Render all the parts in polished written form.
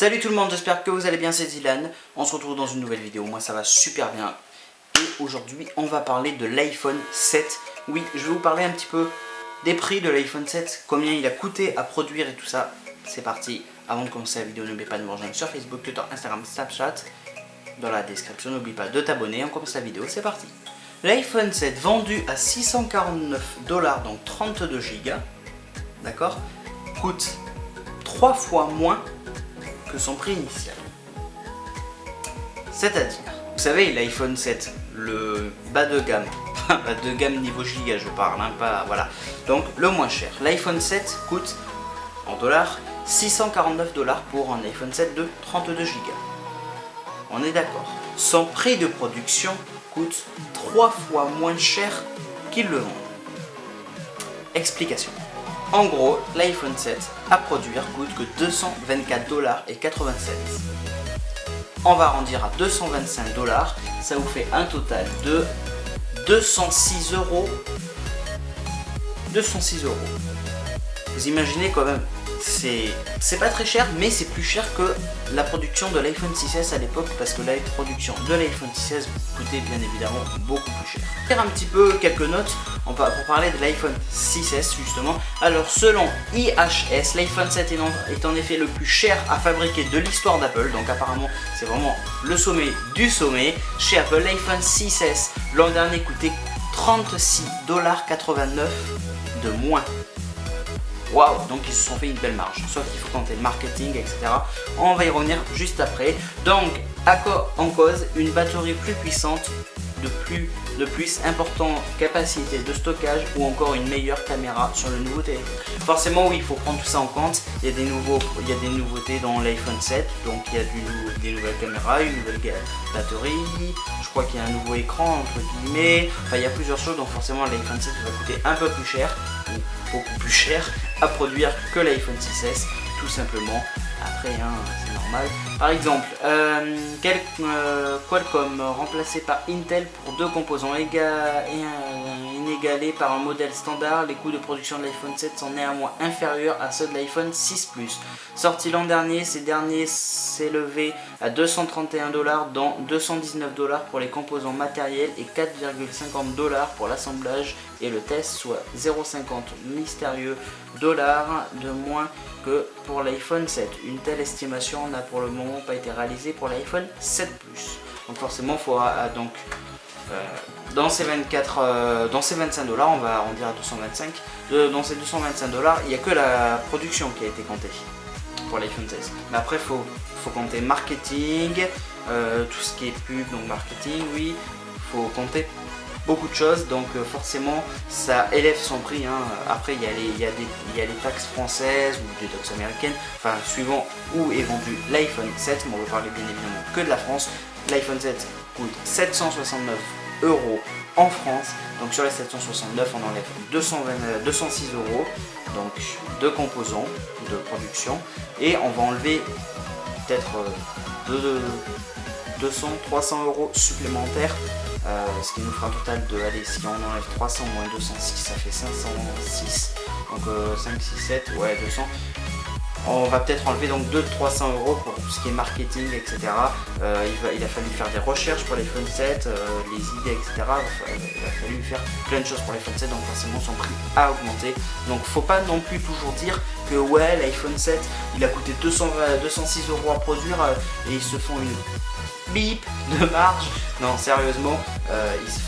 Salut tout le monde, j'espère que vous allez bien, c'est Dylan. On se retrouve dans une nouvelle vidéo, moi ça va super bien. Et aujourd'hui on va parler de l'iPhone 7. Oui, je vais vous parler un petit peu des prix de l'iPhone 7, combien il a coûté à produire et tout ça. C'est parti. Avant de commencer la vidéo, n'oubliez pas de me rejoindre sur Facebook, Twitter, Instagram, Snapchat. Dans la description, n'oublie pas de t'abonner. On commence la vidéo, c'est parti. L'iPhone 7 vendu à 649 $, donc 32 Go, d'accord, coûte 3 fois moins que son prix initial. C'est-à-dire, vous savez, l'iPhone 7, le bas de gamme, bas de gamme niveau giga je parle, hein, pas, voilà, donc le moins cher. L'iPhone 7 coûte en dollars 649 $ pour un iPhone 7 de 32 Go. On est d'accord. Son prix de production coûte 3 fois moins cher qu'il le vend. Explication. En gros, l'iPhone 7 à produire coûte que 224,87 $. On va arrondir à 225 $, ça vous fait un total de 206 €. 206 €. Vous imaginez quand même, c'est pas très cher, mais c'est plus cher que la production de l'iPhone 6S à l'époque, parce que la production de l'iPhone 6S coûtait bien évidemment beaucoup plus cher. Faire un petit peu quelques notes pour parler de l'iPhone 6S justement. Alors selon IHS, l'iPhone 7 est en effet le plus cher à fabriquer de l'histoire d'Apple, donc apparemment c'est vraiment le sommet du sommet. Chez Apple, l'iPhone 6S l'an dernier coûtait 36,89 $ de moins. Waouh, donc ils se sont fait une belle marge, sauf qu'il faut compter le marketing, etc. On va y revenir juste après. Donc, en cause, une batterie plus puissante, de plus importante capacité de stockage ou encore une meilleure caméra sur le nouveau téléphone. Forcément, oui, il faut prendre tout ça en compte. Il y a des nouveautés dans l'iPhone 7, donc il y a des nouvelles caméras, une nouvelle batterie, je crois qu'il y a un nouveau écran, entre guillemets. Enfin, il y a plusieurs choses, donc forcément l'iPhone 7 va coûter un peu plus cher, ou beaucoup plus cher à produire que l'iPhone 6S, tout simplement. Après, hein, c'est normal. Par exemple, Qualcomm remplacé par Intel pour deux composants inégalés par un modèle standard. Les coûts de production de l'iPhone 7 sont néanmoins inférieurs à ceux de l'iPhone 6 Plus. Sorti l'an dernier, ces derniers s'élevaient à 231 $, dont 219 $ pour les composants matériels et 4,50 $ pour l'assemblage et le test, soit 0,50 mystérieux $ de moins que pour l'iPhone 7. Une telle estimation n'a pour le moment pas été réalisée pour l'iPhone 7 Plus. Donc forcément, il faudra dans ces 25 $, on va arrondir à 225. Dans ces 225 $, il n'y a que la production qui a été comptée pour l'iPhone 16. Mais après, faut compter marketing, tout ce qui est pub, donc marketing, oui, faut compter beaucoup de choses, donc forcément ça élève son prix, hein. Après il y a les taxes françaises ou des taxes américaines, enfin suivant où est vendu l'iPhone 7, mais on va parler bien évidemment que de la France. L'iPhone 7 coûte 769 € en France, donc sur les 769 on enlève 206 €, donc deux composants de production, et on va enlever peut-être 200-300 € supplémentaires, ce qui nous fera un total de, allez, si on enlève 300 moins 206, ça fait 506, donc 5, 6, 7, ouais 200. On va peut-être enlever donc 200-300 € pour tout ce qui est marketing, etc. Il a fallu faire des recherches pour l'iPhone 7, les idées, etc. Il a fallu faire plein de choses pour l'iPhone 7, donc forcément son prix a augmenté. Donc faut pas non plus toujours dire que ouais, l'iPhone 7 il a coûté 206 € à produire et ils se font une bip de marge. Non, sérieusement,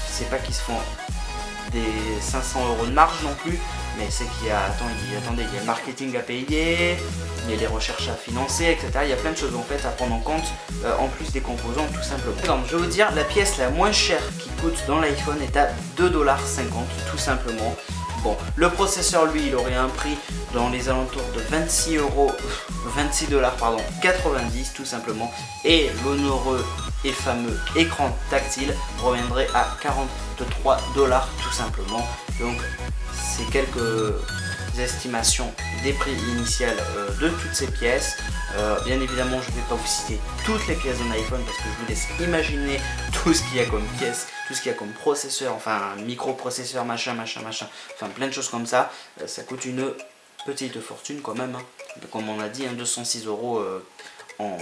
c'est pas qu'ils se font des 500 € de marge non plus, mais c'est qu'il y a, attendez, il y a le marketing à payer, il y a les recherches à financer, etc. Il y a plein de choses en fait à prendre en compte, en plus des composants tout simplement. Donc, je vais vous dire, la pièce la moins chère qui coûte dans l'iPhone est à 2,50 $ tout simplement. Bon, le processeur lui il aurait un prix dans les alentours de 26 $, pardon, 90 tout simplement, et l'honoreux et fameux écran tactile reviendrait à 43 $ tout simplement. Donc c'est quelques estimations des prix initiales de toutes ces pièces. Bien évidemment je ne vais pas vous citer toutes les pièces d'un iPhone parce que je vous laisse imaginer tout ce qu'il y a comme pièces, tout ce qu'il y a comme processeur, enfin microprocesseur, machin, enfin plein de choses comme ça. Ça coûte une petite fortune quand même, hein. Comme on a dit, hein, 206 € en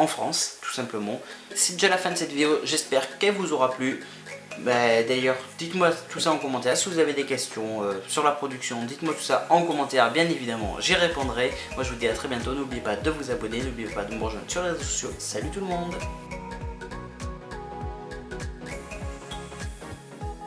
en France, tout simplement. C'est déjà la fin de cette vidéo, j'espère qu'elle vous aura plu. D'ailleurs, dites-moi tout ça en commentaire. Si vous avez des questions sur la production, dites-moi tout ça en commentaire, bien évidemment, j'y répondrai. Moi je vous dis à très bientôt, n'oubliez pas de vous abonner, n'oubliez pas de me rejoindre sur les réseaux sociaux. Salut tout le monde!